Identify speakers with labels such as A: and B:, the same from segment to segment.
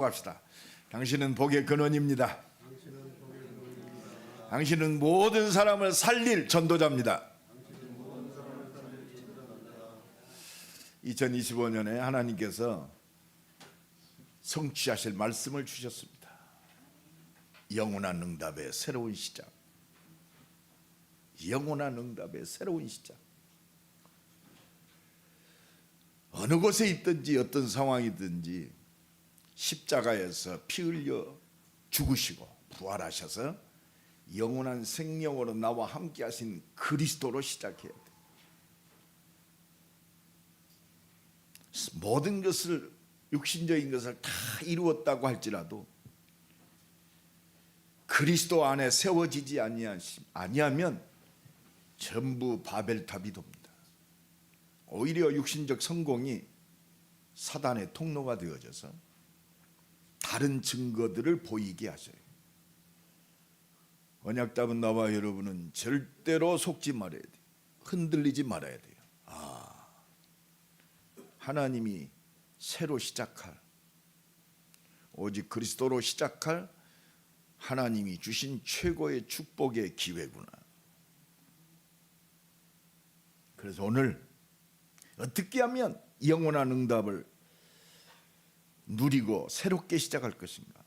A: 합시다. 당신은 복의 근원입니다. 당신은 모든 사람을 살릴 전도자입니다. 2025년에 하나님께서 성취하실 말씀을 주셨습니다. 영원한 응답의 새로운 시작. 영원한 응답의 새로운 시작. 어느 곳에 있든지 어떤 상황이든지 십자가에서 피 흘려 죽으시고 부활하셔서 영원한 생명으로 나와 함께 하신 그리스도로 시작해야 돼. 모든 것을 육신적인 것을 다 이루었다고 할지라도 그리스도 안에 세워지지 아니하면 전부 바벨탑이 돕니다. 오히려 육신적 성공이 사단의 통로가 되어져서 다른 증거들을 보이게 하셔요. 언약답은 나와 여러분은 절대로 속지 말아야 돼요. 흔들리지 말아야 돼요. 하나님이 새로 시작할, 오직 그리스도로 시작할 하나님이 주신 최고의 축복의 기회구나. 그래서 오늘 어떻게 하면 영원한 응답을 누리고 새롭게 시작할 것인가?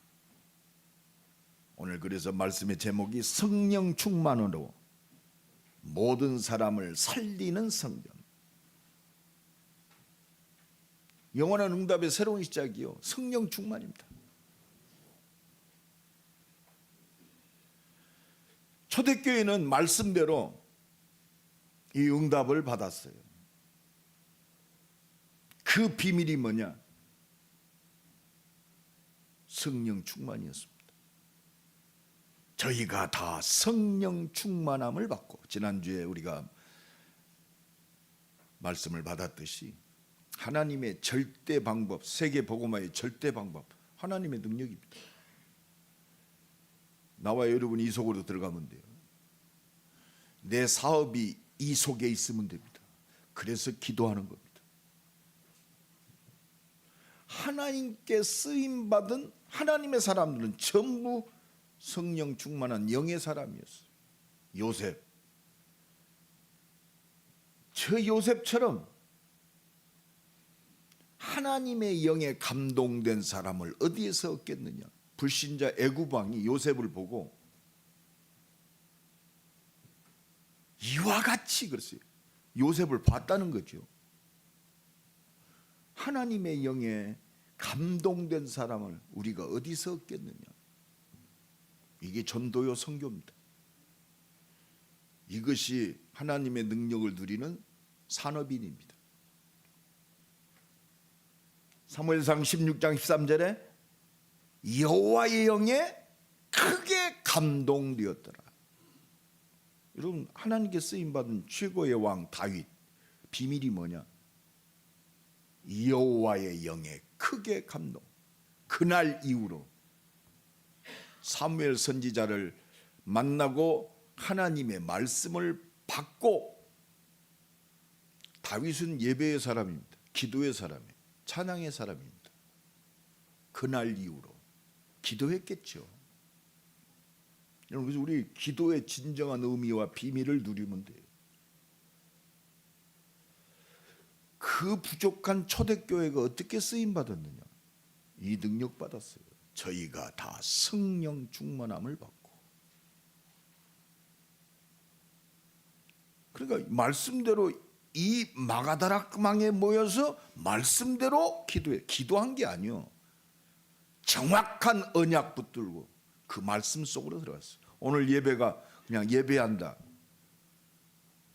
A: 오늘 그래서 말씀의 제목이 성령 충만으로 모든 사람을 살리는 성전. 영원한 응답의 새로운 시작이요, 성령 충만입니다. 초대교회는 말씀대로 이 응답을 받았어요. 그 비밀이 뭐냐? 성령 충만이었습니다. 저희가 다 성령 충만함을 받고, 지난주에 우리가 말씀을 받았듯이 하나님의 절대 방법, 세계 복음화의 절대 방법, 하나님의 능력입니다. 나와 여러분이 이 속으로 들어가면 돼요. 내 사업이 이 속에 있으면 됩니다. 그래서 기도하는 겁니다. 하나님께 쓰임받은 하나님의 사람들은 전부 성령 충만한 영의 사람이었어요. 요셉, 저 요셉처럼 하나님의 영에 감동된 사람을 어디에서 얻겠느냐? 불신자 애굽왕이 요셉을 보고 이와 같이 그랬어요. 요셉을 봤다는 거죠. 하나님의 영에 감동된 사람을 우리가 어디서 얻겠느냐? 이게 전도요 선교입니다. 이것이 하나님의 능력을 누리는 산업인입니다. 사무엘상 16장 13절에 여호와의 영에 크게 감동되었더라. 여러분, 하나님께 쓰임받은 최고의 왕 다윗, 비밀이 뭐냐? 여호와의 영에 크게 감동. 그날 이후로 사무엘 선지자를 만나고 하나님의 말씀을 받고, 다윗은 예배의 사람입니다. 기도의 사람이에요. 찬양의 사람입니다. 그날 이후로 기도했겠죠. 여러분, 그래서 우리 기도의 진정한 의미와 비밀을 누리면 돼요. 그 부족한 초대교회가 어떻게 쓰임받았느냐? 이 능력 받았어요. 저희가 다 성령 충만함을 받고. 그러니까 말씀대로 이 마가다락망에 모여서 말씀대로 기도해. 기도한 게 아니요, 정확한 언약 붙들고 그 말씀 속으로 들어갔어요. 오늘 예배가 그냥 예배한다.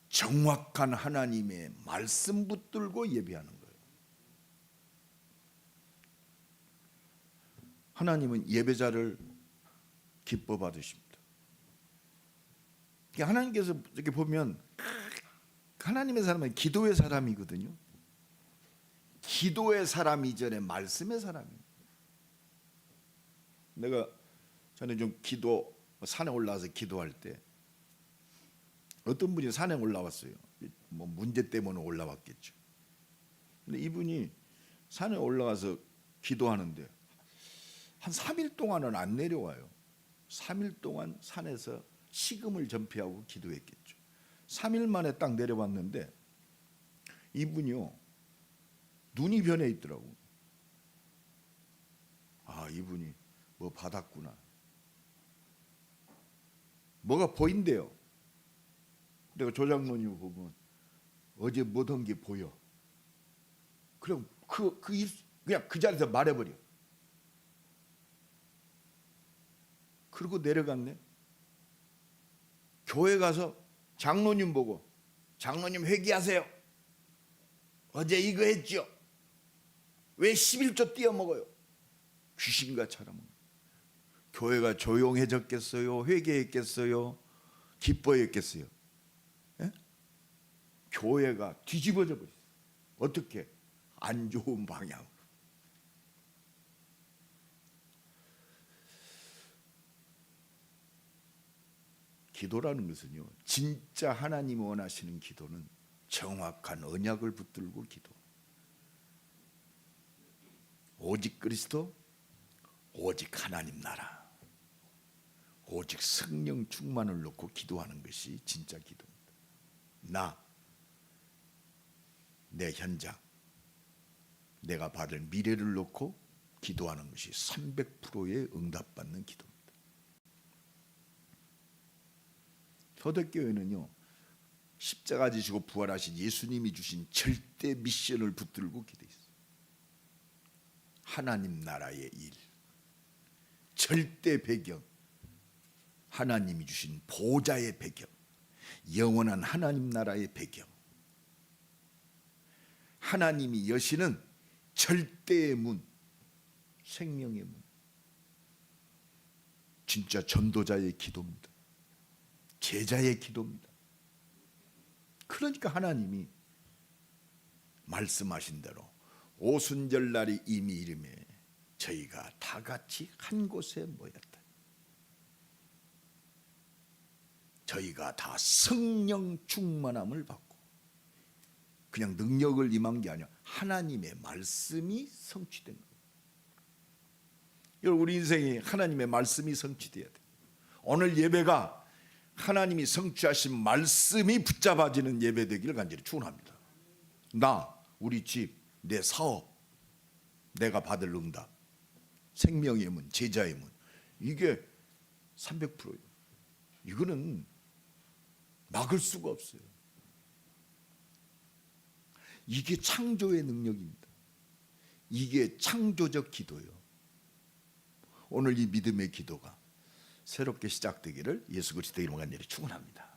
A: 정확한 하나님의 말씀 붙들고 예배하는 거예요. 하나님은 예배자를 기뻐 받으십니다. 하나님께서 이렇게 보면 하나님의 사람은 기도의 사람이거든요. 기도의 사람 이전에 말씀의 사람이에요. 내가 전에 좀 산에 올라와서 기도할 때 어떤 분이 산에 올라왔어요. 뭐 문제 때문에 올라왔겠죠. 근데 이분이 산에 올라가서 기도하는데 한 3일 동안은 안 내려와요. 3일 동안 산에서 식음을 전폐하고 기도했겠죠. 3일 만에 딱 내려왔는데 이분이요, 눈이 변해 있더라고. 아, 이분이 뭐 받았구나. 뭐가 보인대요. 내가 조장로님 보면 어제 뭐던 게 보여. 그럼 그냥 그 자리에서 말해버려. 그리고 내려갔네. 교회 가서 장로님 보고, 장로님 회개하세요. 어제 이거 했죠. 왜 11조 띄어먹어요? 귀신같처럼. 교회가 조용해졌겠어요? 회개했겠어요? 기뻐했겠어요? 예? 교회가 뒤집어져 버렸어요. 어떻게? 안 좋은 방향으로. 기도라는 것은요, 진짜 하나님이 원하시는 기도는 정확한 언약을 붙들고 기도. 오직 그리스도, 오직 하나님 나라, 오직 성령 충만을 놓고 기도하는 것이 진짜 기도입니다. 내 현장, 내가 받을 미래를 놓고 기도하는 것이 300%의 응답받는 기도입니다. 초대교회는요, 십자가 지시고 부활하신 예수님이 주신 절대 미션을 붙들고 기도했어요. 하나님 나라의 일, 절대 배경, 하나님이 주신 보좌의 배경, 영원한 하나님 나라의 배경, 하나님이 여시는 절대의 문, 생명의 문. 진짜 전도자의 기도입니다. 제자의 기도입니다. 그러니까 하나님이 말씀하신 대로 오순절날이 이미 이름에 저희가 다 같이 한 곳에 모였다. 저희가 다 성령 충만함을 받고, 그냥 능력을 임한 게 아니라 하나님의 말씀이 성취된 거예요. 여러분, 우리 인생이 하나님의 말씀이 성취돼야 돼요. 오늘 예배가 하나님이 성취하신 말씀이 붙잡아지는 예배 되기를 간절히 축원합니다. 우리 집, 내 사업, 내가 받을 응답, 생명의 문, 제자의 문, 이게 300%예요. 이거는 막을 수가 없어요. 이게 창조의 능력입니다. 이게 창조적 기도예요. 오늘 이 믿음의 기도가 새롭게 시작되기를 예수 그리스도의 이름으로 간절히 축원합니다.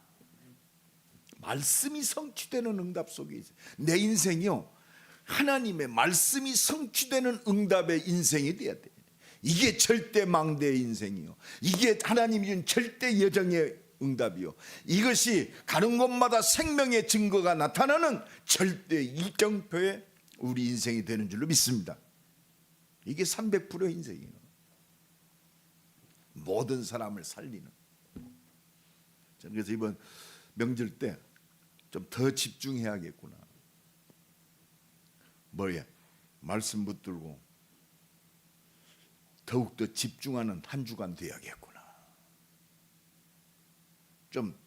A: 말씀이 성취되는 응답 속에 있어요. 내 인생이요, 하나님의 말씀이 성취되는 응답의 인생이 돼야 돼. 이게 절대 망대의 인생이요, 이게 하나님이 준 절대 예정의 응답이요, 이것이 가는 곳마다 생명의 증거가 나타나는 절대 일정표의 우리 인생이 되는 줄로 믿습니다. 이게 300%의 인생이에요. 모든 사람을 살리는. 저는 그래서 이번 명절 때 좀 더 집중해야겠구나. 말씀 붙들고 더욱더 집중하는 한 주간 돼야겠구나. 좀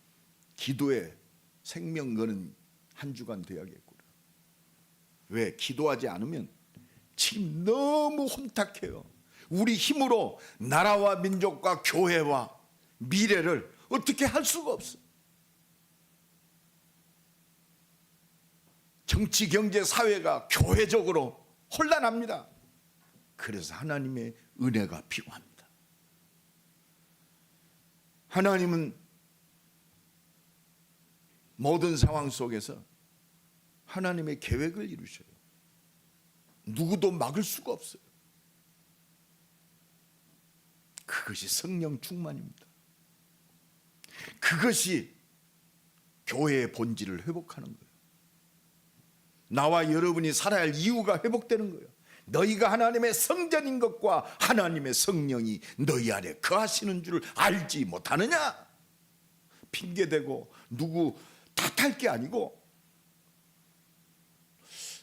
A: 기도에 생명 거는 한 주간 돼야겠구나. 왜? 기도하지 않으면 지금 너무 혼탁해요. 우리 힘으로 나라와 민족과 교회와 미래를 어떻게 할 수가 없어. 정치, 경제, 사회가 교회적으로 혼란합니다. 그래서 하나님의 은혜가 필요합니다. 하나님은 모든 상황 속에서 하나님의 계획을 이루셔요. 누구도 막을 수가 없어요. 그것이 성령 충만입니다. 그것이 교회의 본질을 회복하는 거예요. 나와 여러분이 살아야 할 이유가 회복되는 거예요. 너희가 하나님의 성전인 것과 하나님의 성령이 너희 안에 거하시는 줄 알지 못하느냐? 핑계대고 누구 탓할 게 아니고.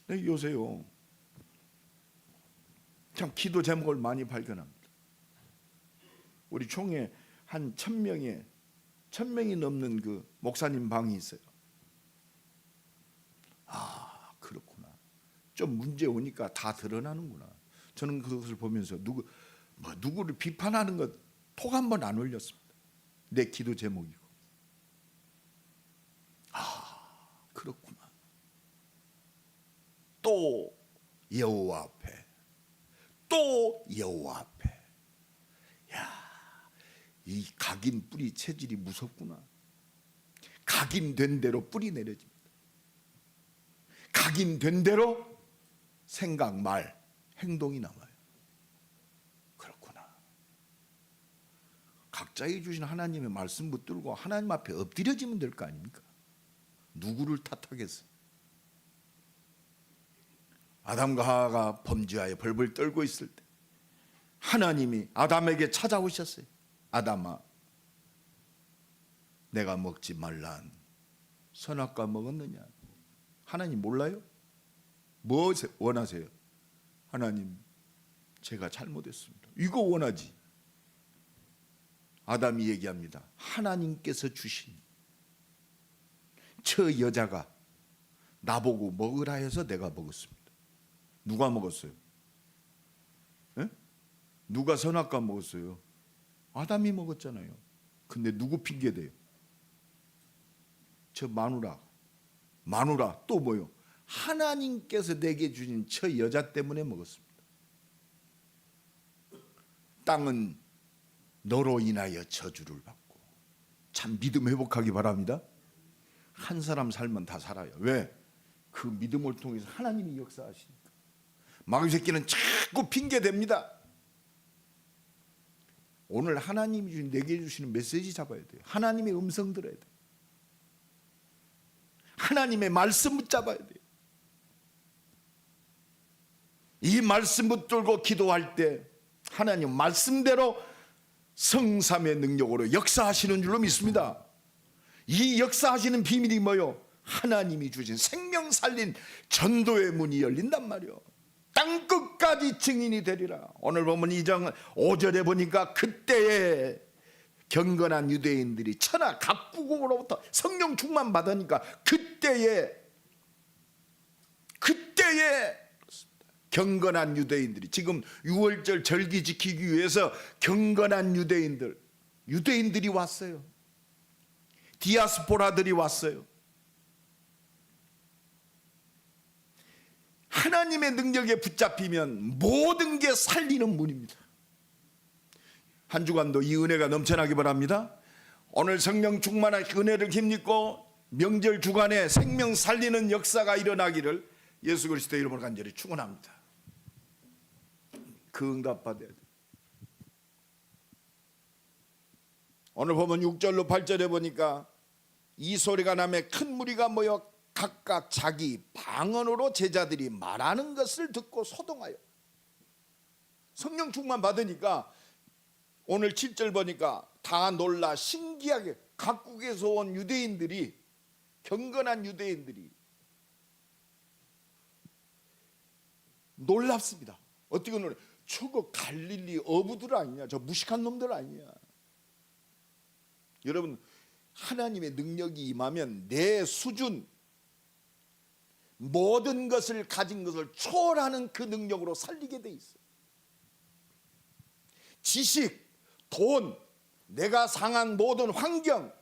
A: 요새요, 참 기도 제목을 많이 발견합니다. 우리 총회 한 1,000명이 넘는 그 목사님 방이 있어요. 아, 그렇구나. 좀 문제 오니까 다 드러나는구나. 저는 그것을 보면서 누구를 비판하는 것 톡 한 번 안 올렸습니다. 내 기도 제목이고. 아, 그렇구나. 또 여호와 앞에, 또 여호와 앞에. 야, 이 각인 뿌리 체질이 무섭구나. 각인된 대로 뿌리 내려집니다. 각인된 대로 생각, 말, 행동이 남아요. 그렇구나. 각자에게 주신 하나님의 말씀 붙들고 하나님 앞에 엎드려지면 될 거 아닙니까? 누구를 탓하겠어? 아담과 하와가 범죄하여 벌벌 떨고 있을 때 하나님이 아담에게 찾아오셨어요. 아담아, 내가 먹지 말란 선악과 먹었느냐? 하나님 몰라요? 뭐 원하세요? 하나님, 제가 잘못했습니다. 이거 원하지. 아담이 얘기합니다. 하나님께서 주신 저 여자가 나보고 먹으라 해서 내가 먹었습니다. 누가 먹었어요? 에? 누가 선악과 먹었어요? 아담이 먹었잖아요. 근데 누구 핑계대요? 저 마누라 또 뭐요? 하나님께서 내게 주신 저 여자 때문에 먹었습니다. 땅은 너로 인하여 저주를 받고. 참 믿음 회복하기 바랍니다. 한 사람 살면 다 살아요. 왜? 그 믿음을 통해서 하나님이 역사하시니까. 마귀 새끼는 자꾸 핑계댑니다. 오늘 하나님이 주신 내게 주시는 메시지 잡아야 돼요. 하나님의 음성 들어야 돼요. 하나님의 말씀 붙잡아야 돼요. 이 말씀 붙들고 기도할 때 하나님 말씀대로 성삼의 능력으로 역사하시는 줄로 믿습니다. 이 역사하시는 비밀이 뭐요? 하나님이 주신 생명 살린 전도의 문이 열린단 말이요. 땅끝까지 증인이 되리라. 오늘 보면 2장 5절에 보니까 그때에 경건한 유대인들이 천하 각국으로부터 성령 충만 받으니까 그때에 경건한 유대인들이, 지금 6월절 절기 지키기 위해서 경건한 유대인들이 왔어요. 디아스포라들이 왔어요. 하나님의 능력에 붙잡히면 모든 게 살리는 문입니다. 한 주간도 이 은혜가 넘쳐나기 바랍니다. 오늘 성령 충만한 은혜를 힘입고 명절 주간에 생명 살리는 역사가 일어나기를 예수 그리스도의 이름으로 간절히 축원합니다. 그 응답 받아야 돼요. 오늘 보면 6절로 8절에 보니까 이 소리가 나매 큰 무리가 모여 각각 자기 방언으로 제자들이 말하는 것을 듣고 소동하여. 성령 충만 받으니까 오늘 7절 보니까 다 놀라 신기하게 각국에서 온 유대인들이, 경건한 유대인들이 놀랍습니다. 어떻게 놀래? 저거 갈릴리 어부들 아니냐? 저 무식한 놈들 아니냐? 여러분, 하나님의 능력이 임하면 내 수준, 모든 것을 가진 것을 초월하는 그 능력으로 살리게 돼 있어요. 지식, 돈, 내가 상한 모든 환경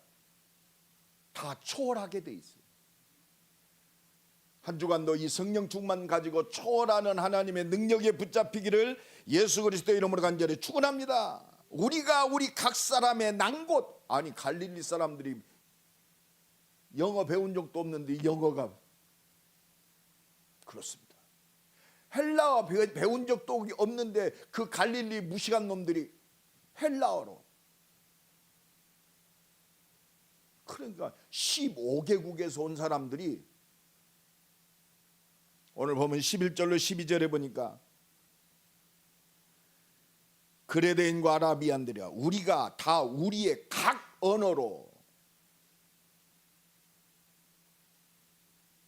A: 다 초월하게 돼 있어요. 한 주간도 이 성령 충만 가지고 초월하는 하나님의 능력에 붙잡히기를 예수 그리스도의 이름으로 간절히 축원합니다. 우리 각 사람의 난 곳, 아니 갈릴리 사람들이 영어 배운 적도 없는데 영어가 그렇습니다. 헬라어 배운 적도 없는데 그 갈릴리 무식한 놈들이 헬라어로, 그러니까 15개국에서 온 사람들이 오늘 보면 11절로 12절에 보니까 그레데인과 아라비안들이야 우리가 다 우리의 각 언어로,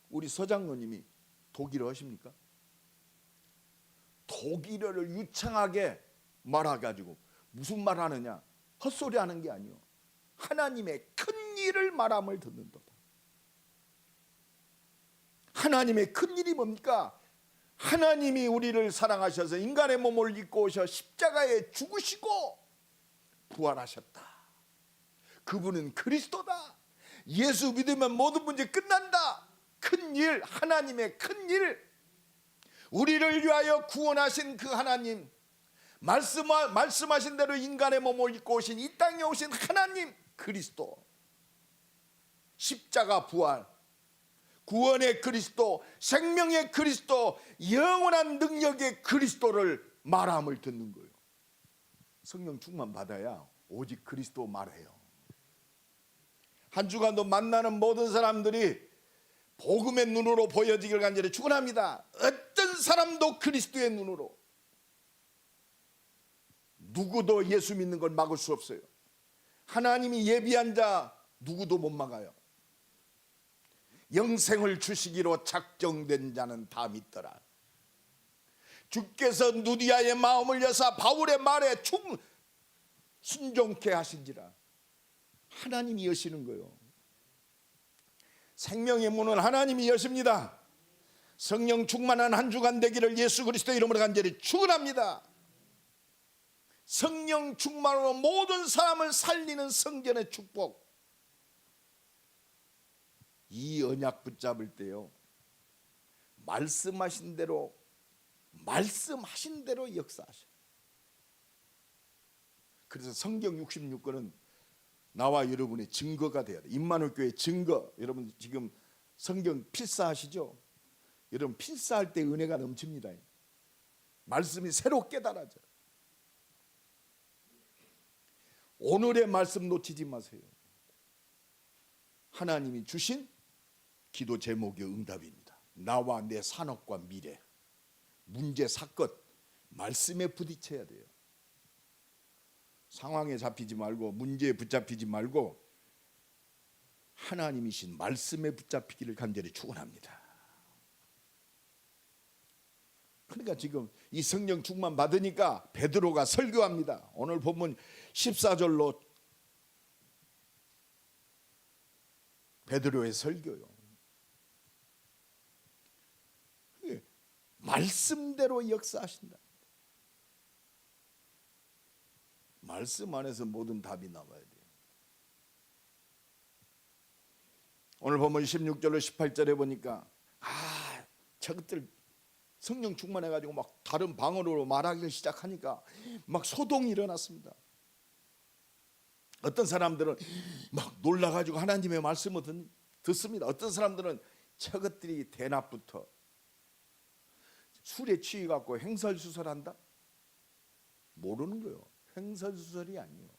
A: 우리 서장로님이 독일어 하십니까? 독일어를 유창하게 말해가지고 무슨 말 하느냐? 헛소리 하는 게 아니요. 하나님의 큰 일을 말함을 듣는도다. 하나님의 큰 일이 뭡니까? 하나님이 우리를 사랑하셔서 인간의 몸을 입고 오셔 십자가에 죽으시고 부활하셨다. 그분은 그리스도다. 예수 믿으면 모든 문제 끝난다. 큰 일, 하나님의 큰 일, 우리를 위하여 구원하신 그 하나님, 말씀하신 대로 인간의 몸을 입고 오신 이 땅에 오신 하나님 그리스도, 십자가 부활, 구원의 그리스도, 생명의 그리스도, 영원한 능력의 그리스도를 말함을 듣는 거예요. 성령 충만 받아야 오직 그리스도 말해요. 한 주간도 만나는 모든 사람들이 복음의 눈으로 보여지길 간절히 축원합니다. 어떤 사람도 그리스도의 눈으로, 누구도 예수 믿는 걸 막을 수 없어요. 하나님이 예비한 자 누구도 못 막아요. 영생을 주시기로 작정된 자는 다 믿더라. 주께서 누디아의 마음을 여사 바울의 말에 순종케 하신지라. 하나님이 여시는 거예요. 생명의 문은 하나님이 여십니다. 성령 충만한 한 주간 되기를 예수 그리스도 이름으로 간절히 축원합니다. 성령 충만으로 모든 사람을 살리는 성전의 축복, 이 언약 붙잡을 때요, 말씀하신 대로 역사하셔. 그래서 성경 66권은 나와 여러분의 증거가 돼야 돼. 임마누엘 교회 증거. 여러분 지금 성경 필사하시죠? 여러분 필사할 때 은혜가 넘칩니다. 말씀이 새로 깨달아져. 오늘의 말씀 놓치지 마세요. 하나님이 주신 기도 제목의 응답입니다. 나와 내 산업과 미래, 문제 사건, 말씀에 부딪혀야 돼요. 상황에 잡히지 말고, 문제에 붙잡히지 말고 하나님이신 말씀에 붙잡히기를 간절히 축원합니다. 그러니까 지금 이 성령 충만 받으니까 베드로가 설교합니다. 오늘 본문 14절로 베드로의 설교요. 말씀대로 역사하신다. 말씀 안에서 모든 답이 나와야 돼요. 오늘 본문 16절로 18절에 보니까 저것들 성령 충만해가지고 막 다른 방언으로 말하기 시작하니까 막 소동이 일어났습니다. 어떤 사람들은 막 놀라가지고 하나님의 말씀을 듣습니다. 어떤 사람들은 저것들이 대낮부터 술에 취해갖고 횡설수설한다? 모르는 거예요. 횡설수설이 아니에요.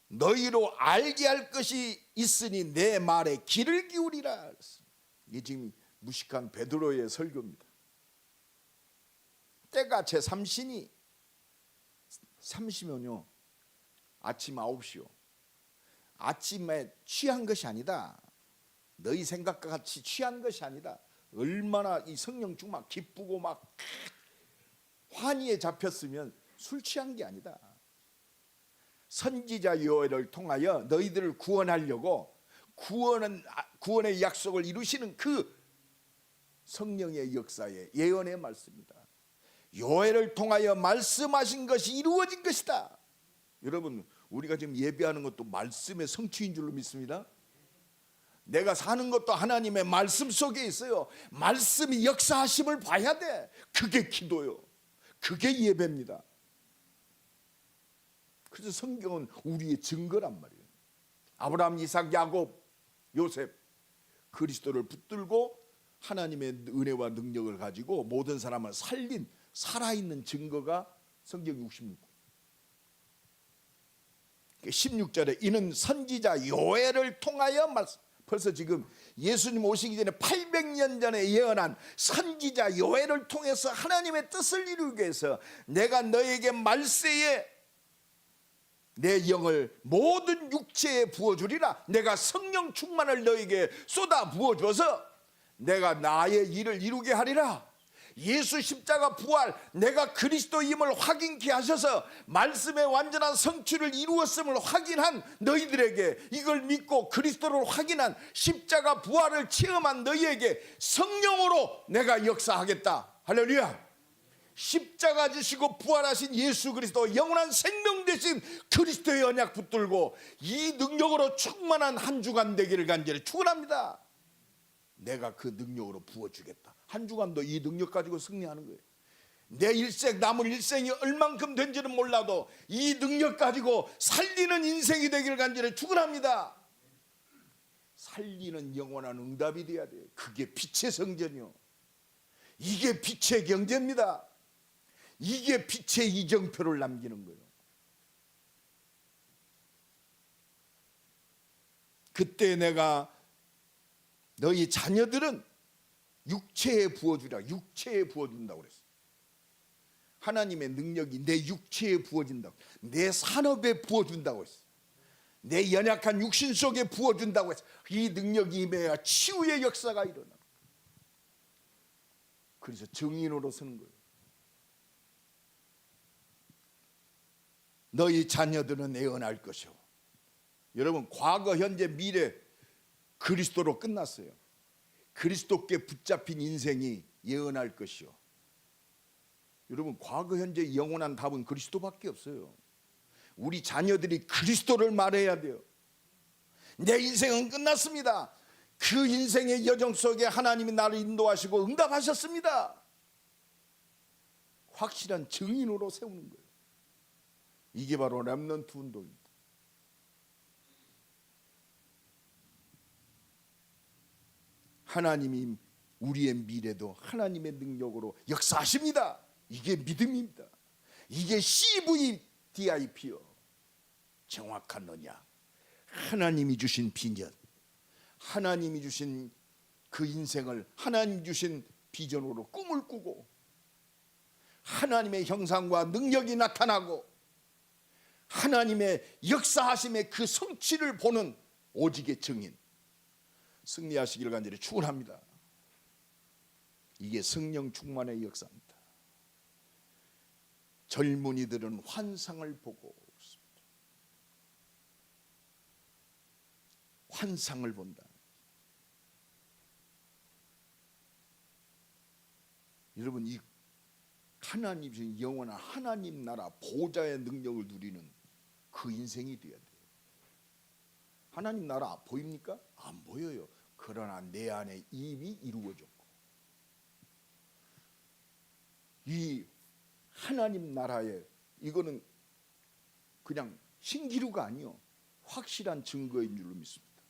A: 너희로 알게 할 것이 있으니 내 말에 귀를 기울이라. 이게 지금 무식한 베드로의 설교입니다. 때가 제3신이 30이면요 아침 9시요. 아침에 취한 것이 아니다. 너희 생각과 같이 취한 것이 아니다. 얼마나 이 성령 충만 기쁘고 막 환희에 잡혔으면 술 취한 게 아니다. 선지자 요엘을 통하여 너희들을 구원하려고 구원의 약속을 이루시는 그 성령의 역사의 예언의 말씀입니다. 요엘을 통하여 말씀하신 것이 이루어진 것이다. 여러분 우리가 지금 예배하는 것도 말씀의 성취인 줄로 믿습니다. 내가 사는 것도 하나님의 말씀 속에 있어요. 말씀이 역사하심을 봐야 돼. 그게 기도요. 그게 예배입니다. 그래서 성경은 우리의 증거란 말이에요. 아브라함, 이삭, 야곱, 요셉 그리스도를 붙들고 하나님의 은혜와 능력을 가지고 모든 사람을 살린 살아있는 증거가 성경 66권. 16절에 이는 선지자 요엘을 통하여 말씀. 벌써 지금 예수님 오시기 전에 800년 전에 예언한 선지자 요엘을 통해서 하나님의 뜻을 이루기 위해서 내가 너에게 말세에 내 영을 모든 육체에 부어주리라. 내가 성령 충만을 너에게 쏟아 부어줘서 내가 나의 일을 이루게 하리라. 예수 십자가 부활, 내가 그리스도임을 확인케 하셔서 말씀의 완전한 성취를 이루었음을 확인한 너희들에게, 이걸 믿고 그리스도를 확인한 십자가 부활을 체험한 너희에게 성령으로 내가 역사하겠다. 할렐루야. 십자가 지시고 부활하신 예수 그리스도, 영원한 생명 되신 그리스도의 언약 붙들고 이 능력으로 충만한 한 주간 되기를 간절히 축원합니다. 내가 그 능력으로 부어주겠다. 한 주간도 이 능력 가지고 승리하는 거예요. 내 일생, 남은 일생이 얼만큼 된지는 몰라도 이 능력 가지고 살리는 인생이 되기를 간절히 축원합니다. 살리는 영원한 응답이 돼야 돼요. 그게 빛의 성전이요, 이게 빛의 경제입니다. 이게 빛의 이정표를 남기는 거예요. 그때 내가 너희 자녀들은 육체에 부어주라, 육체에 부어준다고 그랬어요. 하나님의 능력이 내 육체에 부어진다고, 내 산업에 부어준다고 했어요. 내 연약한 육신 속에 부어준다고 했어요. 이 능력이 임해야 치유의 역사가 일어나. 그래서 증인으로 서는 거예요. 너희 자녀들은 애언할 것이요. 여러분, 과거, 현재, 미래 그리스도로 끝났어요. 그리스도께 붙잡힌 인생이 예언할 것이요. 여러분, 과거, 현재 영원한 답은 그리스도밖에 없어요. 우리 자녀들이 그리스도를 말해야 돼요. 내 인생은 끝났습니다. 그 인생의 여정 속에 하나님이 나를 인도하시고 응답하셨습니다. 확실한 증인으로 세우는 거예요. 이게 바로 렘넌트 운동입니다. 하나님이 우리의 미래도 하나님의 능력으로 역사하십니다. 이게 믿음입니다. 이게 CVDIP요. 정확한 언약. 하나님이 주신 비전, 하나님이 주신 그 인생을 하나님 주신 비전으로 꿈을 꾸고 하나님의 형상과 능력이 나타나고 하나님의 역사하심의 그 성취를 보는 오직의 증인, 승리하시기를 간절히 축원합니다. 이게 성령 충만의 역사입니다. 젊은이들은 환상을 보고 있습니다. 환상을 본다. 여러분, 이 하나님 주신 영원한 하나님 나라 보좌의 능력을 누리는 그 인생이 되어야 돼요. 하나님 나라 보입니까? 안 보여요. 그러나 내 안에 이미 이루어졌고, 이 하나님 나라에, 이거는 그냥 신기루가 아니요, 확실한 증거인 줄로 믿습니다.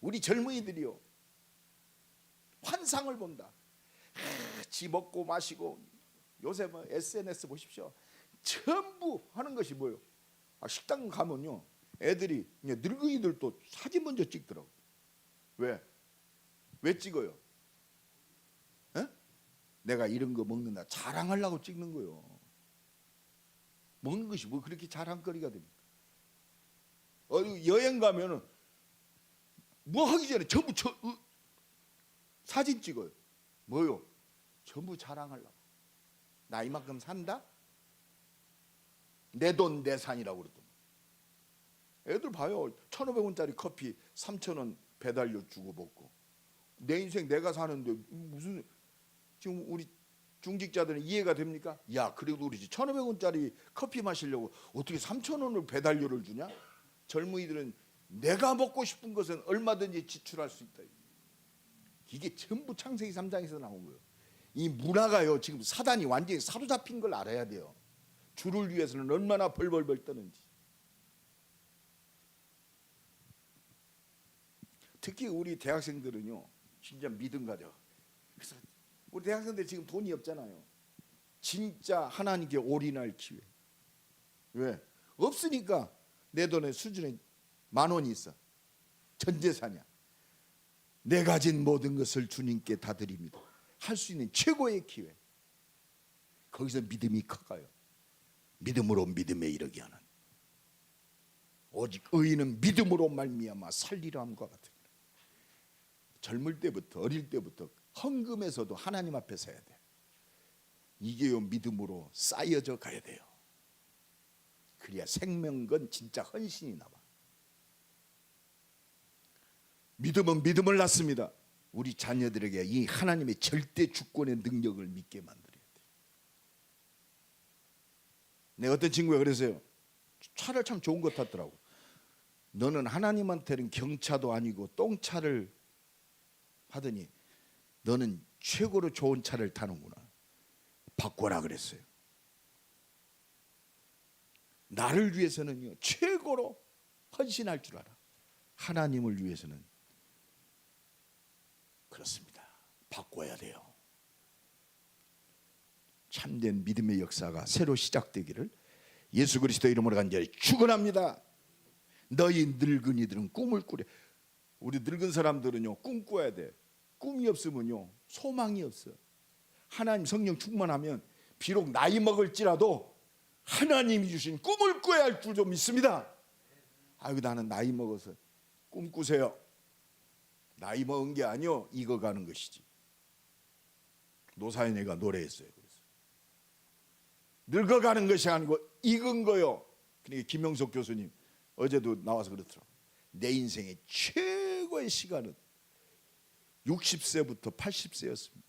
A: 우리 젊은이들이요, 환상을 본다. 지 먹고 마시고, 요새 뭐 SNS 보십시오. 전부 하는 것이 뭐예요? 식당 가면요, 애들이, 늙은이들도 사진 먼저 찍더라고. 왜 찍어요? 에? 내가 이런 거 먹는다 자랑하려고 찍는 거예요. 먹는 것이 뭐 그렇게 자랑거리가 됩니까? 여행 가면은 뭐 하기 전에 전부 사진 찍어요. 뭐요? 전부 자랑하려고. 나 이만큼 산다? 내 돈 내 산이라고 그러더만. 애들 봐요. 1,500원짜리 커피 3,000원 배달료 주고 먹고. 내 인생 내가 사는데 무슨, 지금 우리 중직자들은 이해가 됩니까? 야, 그래도 우리 1,500원짜리 커피 마시려고 어떻게 3,000원을 배달료를 주냐? 젊은이들은 내가 먹고 싶은 것은 얼마든지 지출할 수 있다. 이게 전부 창세기 3장에서 나온 거예요. 이 문화가요, 지금 사단이 완전히 사로잡힌 걸 알아야 돼요. 주를 위해서는 얼마나 벌벌벌 떠는지. 특히 우리 대학생들은요, 진짜 믿음 가져. 그래서 우리 대학생들 지금 돈이 없잖아요. 진짜 하나님께 올인할 기회. 왜? 없으니까 내 돈의 수준에 10,000원이 있어. 전 재산이야. 내 가진 모든 것을 주님께 다 드립니다. 할 수 있는 최고의 기회. 거기서 믿음이 커가요. 믿음으로 믿음에 이르게 하는. 오직 의인은 믿음으로 말미암아 살리라 함과 같은. 젊을 때부터, 어릴 때부터 헌금에서도 하나님 앞에 서야 돼. 이게요 믿음으로 쌓여져 가야 돼요. 그래야 생명건 진짜 헌신이 남아. 믿음은 믿음을 낳습니다. 우리 자녀들에게 이 하나님의 절대 주권의 능력을 믿게 만들어야 돼. 내 어떤 친구가 그랬어요. 차를 참 좋은 것 탔더라고. 너는 하나님한테는 경차도 아니고 똥차를 하더니 너는 최고로 좋은 차를 타는구나. 바꿔라 그랬어요. 나를 위해서는요 최고로 헌신할 줄 알아. 하나님을 위해서는 그렇습니다. 바꿔야 돼요. 참된 믿음의 역사가 새로 시작되기를 예수 그리스도 이름으로 간절히 축원합니다. 너희 늙은이들은 꿈을 꾸래. 우리 늙은 사람들은요 꿈 꿔야 돼. 꿈이 없으면요 소망이 없어. 하나님 성령 충만하면 비록 나이 먹을지라도 하나님이 주신 꿈을 꿔야 할 줄 좀 믿습니다. 아이고 나는 나이 먹어서 꿈 꾸세요. 나이 먹은 게 아니요 익어가는 것이지. 노사연이가 노래했어요. 그래서 늙어가는 것이 아니고 익은 거요. 그러니까 김영석 교수님 어제도 나와서 그렇더라고요. 내 인생의 최고의 시간은 60세부터 80세였습니다.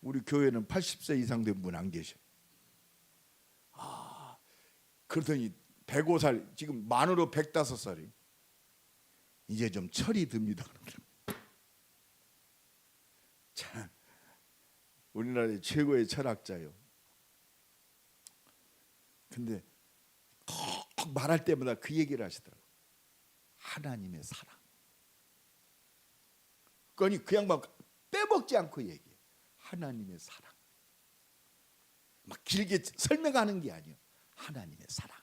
A: 우리 교회는 80세 이상 된 분 안 계셔. 그러더니 105살 지금 만으로 105살이 이제 좀 철이 듭니다. 참 우리나라의 최고의 철학자요. 근데 꼭 말할 때마다 그 얘기를 하시더라고요. 하나님의 사랑. 그러니 그 양반 빼먹지 않고 얘기해. 하나님의 사랑. 막 길게 설명하는 게 아니에요. 하나님의 사랑.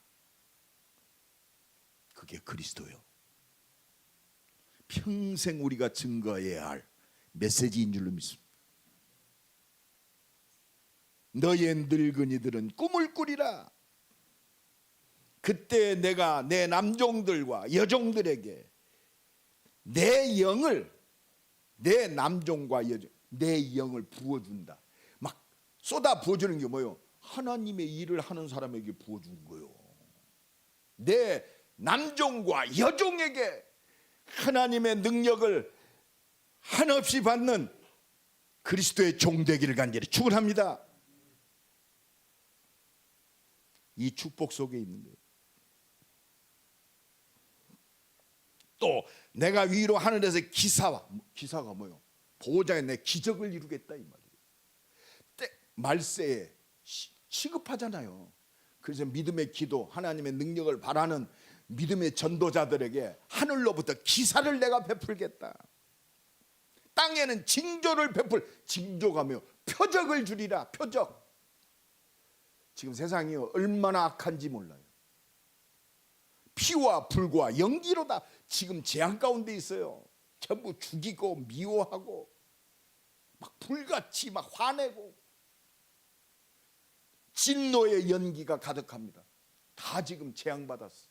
A: 그게 그리스도요. 평생 우리가 증거해야 할 메시지인 줄로 믿습니다. 너의 늙은이들은 꿈을 꾸리라. 그때 내가 내 남종들과 여종들에게 내 영을, 내 남종과 여종, 내 영을 부어준다. 막 쏟아 부어주는 게 뭐예요? 하나님의 일을 하는 사람에게 부어준 거예요. 내 남종과 여종에게 하나님의 능력을 한없이 받는 그리스도의 종 되기를 간절히 축원합니다. 이 축복 속에 있는 거예요. 또 내가 위로 하늘에서 기사가 뭐요? 보호자에 내 기적을 이루겠다 이 말이에요. 말세에 시급하잖아요. 그래서 믿음의 기도, 하나님의 능력을 바라는 믿음의 전도자들에게 하늘로부터 기사를 내가 베풀겠다. 땅에는 징조를 징조가 뭐요? 표적을 주리라. 표적. 지금 세상이 얼마나 악한지 몰라요. 피와 불과 연기로다 지금 재앙 가운데 있어요. 전부 죽이고 미워하고 막 불같이 막 화내고 진노의 연기가 가득합니다. 다 지금 재앙받았어.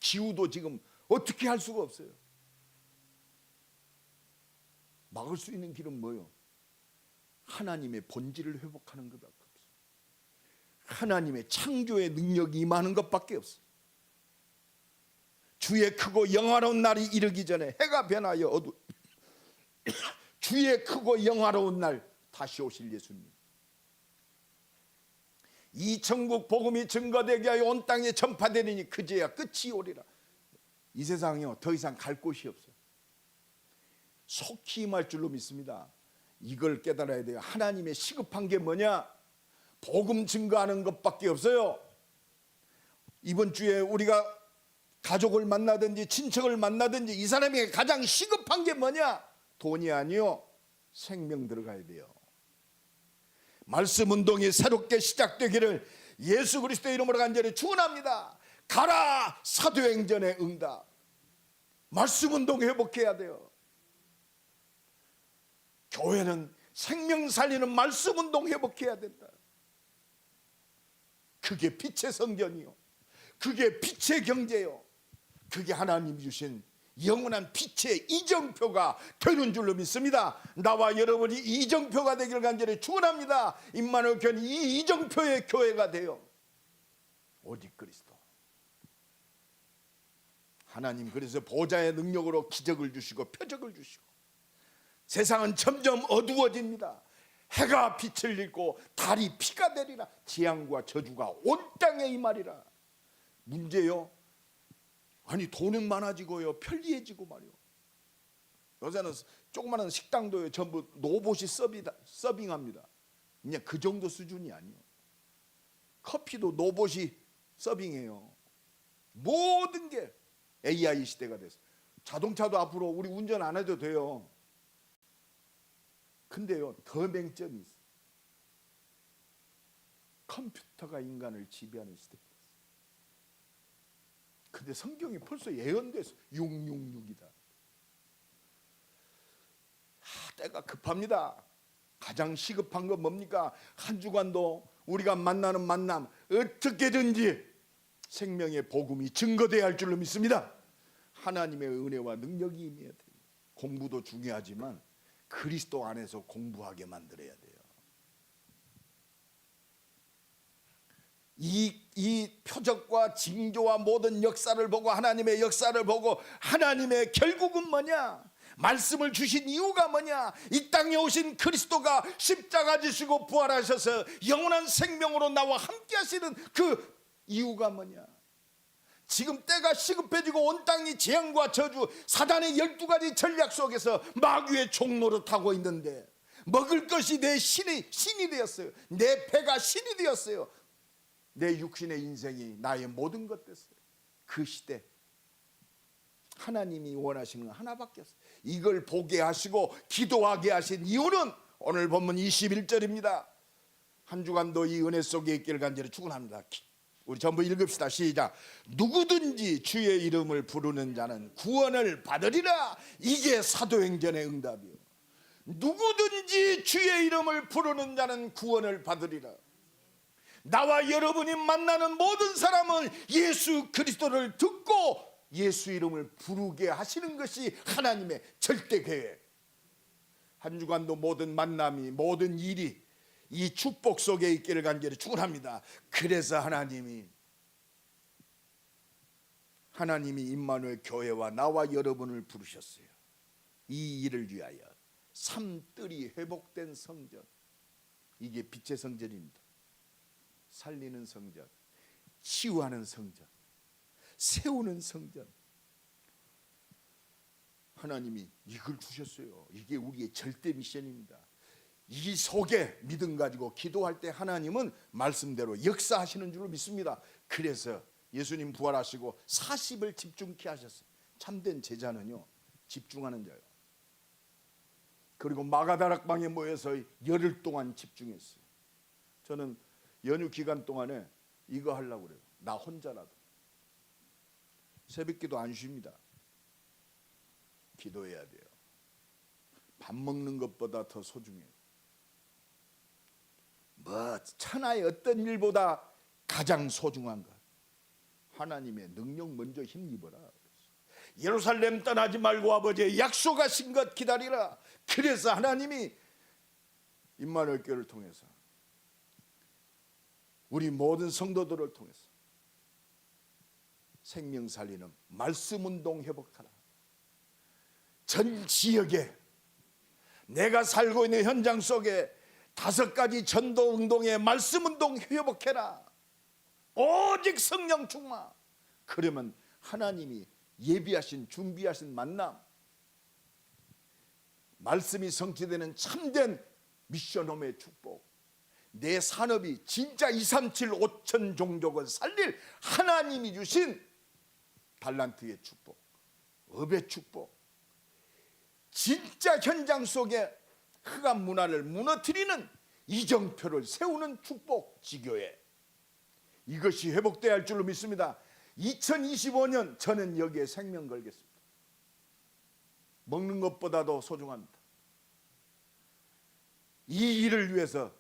A: 기후도 지금 어떻게 할 수가 없어요. 막을 수 있는 길은 뭐예요? 하나님의 본질을 회복하는 것밖에 없어요. 하나님의 창조의 능력이 임하는 것밖에 없어요. 주의 크고 영화로운 날이 이르기 전에 해가 변하여 주의 크고 영화로운 날 다시 오실 예수님. 이 천국 복음이 증거되게 하여 온 땅에 전파되리니 그제야 끝이 오리라. 이 세상이요 더 이상 갈 곳이 없어요. 속히 임할 줄로 믿습니다. 이걸 깨달아야 돼요. 하나님의 시급한 게 뭐냐? 복음 증거하는 것밖에 없어요. 이번 주에 우리가 가족을 만나든지 친척을 만나든지 이 사람에게 가장 시급한 게 뭐냐? 돈이 아니요 생명 들어가야 돼요. 말씀 운동이 새롭게 시작되기를 예수 그리스도 이름으로 간절히 축원합니다. 가라 사도행전의 응답. 말씀 운동 회복해야 돼요. 교회는 생명 살리는 말씀 운동 회복해야 된다. 그게 빛의 성전이요, 그게 빛의 경제요, 그게 하나님이 주신 영원한 빛의 이정표가 되는 줄로 믿습니다. 나와 여러분이 이정표가 되기를 간절히 축원합니다. 임마누엘 교회는 이 이정표의 교회가 되어 오직 그리스도. 하나님 그래서 보좌의 능력으로 기적을 주시고 표적을 주시고 세상은 점점 어두워집니다. 해가 빛을 잃고 달이 피가 되리라. 재앙과 저주가 온 땅에 임하리라. 문제요, 아니 돈은 많아지고요, 편리해지고 말이요. 요새는 조그마한 식당도요 전부 로봇이 서빙합니다. 그냥 그 정도 수준이 아니요. 커피도 로봇이 서빙해요. 모든 게 AI 시대가 됐어요. 자동차도 앞으로 우리 운전 안 해도 돼요. 근데요, 더 맹점이 있어요. 컴퓨터가 인간을 지배하는 시대가 됐어요. 근데 성경이 벌써 예언됐어요. 666이다. 때가 급합니다. 가장 시급한 건 뭡니까? 한 주간도 우리가 만나는 만남 어떻게든지 생명의 복음이 증거돼야 할 줄로 믿습니다. 하나님의 은혜와 능력이 임해야 돼요. 공부도 중요하지만 그리스도 안에서 공부하게 만들어야 돼요. 이 표적과 징조와 모든 역사를 보고 하나님의 역사를 보고 하나님의 결국은 뭐냐? 말씀을 주신 이유가 뭐냐? 이 땅에 오신 그리스도가 십자가 지시고 부활하셔서 영원한 생명으로 나와 함께 하시는 그 이유가 뭐냐? 지금 때가 시급해지고 온 땅이 재앙과 저주 사단의 12가지 전략 속에서 마귀의 종로를 타고 있는데 먹을 것이 내 신이 되었어요. 내 배가 신이 되었어요. 내 육신의 인생이 나의 모든 것 됐어요. 그 시대 하나님이 원하시는 건 하나밖에 없어요. 이걸 보게 하시고 기도하게 하신 이유는 오늘 본문 21절입니다. 한 주간도 이 은혜 속에 있기를 간절히 축원합니다. 우리 전부 읽읍시다. 시작. 누구든지 주의 이름을 부르는 자는 구원을 받으리라. 이게 사도행전의 응답이요. 누구든지 주의 이름을 부르는 자는 구원을 받으리라. 나와 여러분이 만나는 모든 사람은 예수 그리스도를 듣고 예수 이름을 부르게 하시는 것이 하나님의 절대 계획. 한 주간도 모든 만남이 모든 일이 이 축복 속에 있기를 간절히 축원합니다. 그래서 하나님이 임마누엘 교회와 나와 여러분을 부르셨어요. 이 일을 위하여 삶들이 회복된 성전. 이게 빛의 성전입니다. 살리는 성전, 치유하는 성전, 세우는 성전. 하나님이 이걸 주셨어요. 이게 우리의 절대 미션입니다. 이 속에 믿음 가지고 기도할 때 하나님은 말씀대로 역사하시는 줄로 믿습니다. 그래서 예수님 부활하시고 40을 집중케 하셨어요. 참된 제자는요 집중하는 자예요. 그리고 마가다락방에 모여서 열흘 동안 집중했어요. 저는 연휴 기간 동안에 이거 하려고 그래요. 나 혼자라도 새벽기도 안 쉽니다. 기도해야 돼요. 밥 먹는 것보다 더 소중해요. 뭐 천하의 어떤 일보다 가장 소중한 것, 하나님의 능력 먼저 힘입어라. 예루살렘 떠나지 말고 아버지의 약속하신 것 기다리라. 그래서 하나님이 임마누엘 교회를 통해서 우리 모든 성도들을 통해서 생명 살리는 말씀 운동 회복하라. 전 지역에 내가 살고 있는 현장 속에 5가지 전도 운동의 말씀 운동 회복해라. 오직 성령 충만. 그러면 하나님이 예비하신 준비하신 만남, 말씀이 성취되는 참된 미션홈의 축복, 내 산업이 진짜 237 5천 종족을 살릴 하나님이 주신 달란트의 축복, 업의 축복, 진짜 현장 속에 흑암 문화를 무너뜨리는 이정표를 세우는 축복 지교회, 이것이 회복돼야 할 줄로 믿습니다. 2025년 저는 여기에 생명 걸겠습니다. 먹는 것보다도 소중합니다. 이 일을 위해서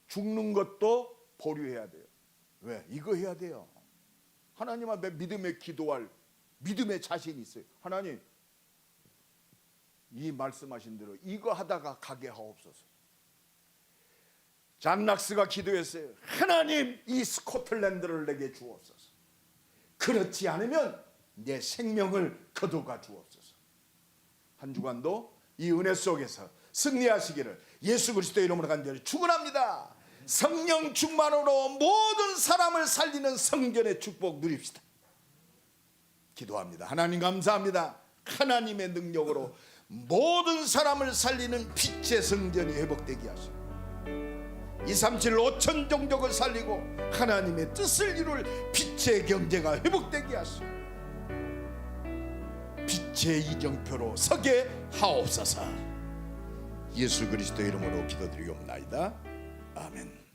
A: 죽는 것도 보류해야 돼요. 왜? 이거 해야 돼요. 하나님 앞에 믿음의 기도할 믿음의 자신이 있어요. 하나님 이 말씀하신 대로 이거 하다가 가게 하옵소서. 잔 락스가 기도했어요. 하나님, 이 스코틀랜드를 내게 주옵소서. 그렇지 않으면 내 생명을 거둬가 주옵소서. 한 주간도 이 은혜 속에서 승리하시기를 예수 그리스도의 이름으로 간절히 축원합니다. 성령 충만으로 모든 사람을 살리는 성전의 축복 누립시다. 기도합니다. 하나님 감사합니다. 하나님의 능력으로 모든 사람을 살리는 빛의 성전이 회복되게 하시고 237 5천 종족을 살리고 하나님의 뜻을 이룰 빛의 경제가 회복되게 하시고 빛의 이정표로 서게 하옵소서. 예수 그리스도 이름으로 기도드리옵나이다. 아멘.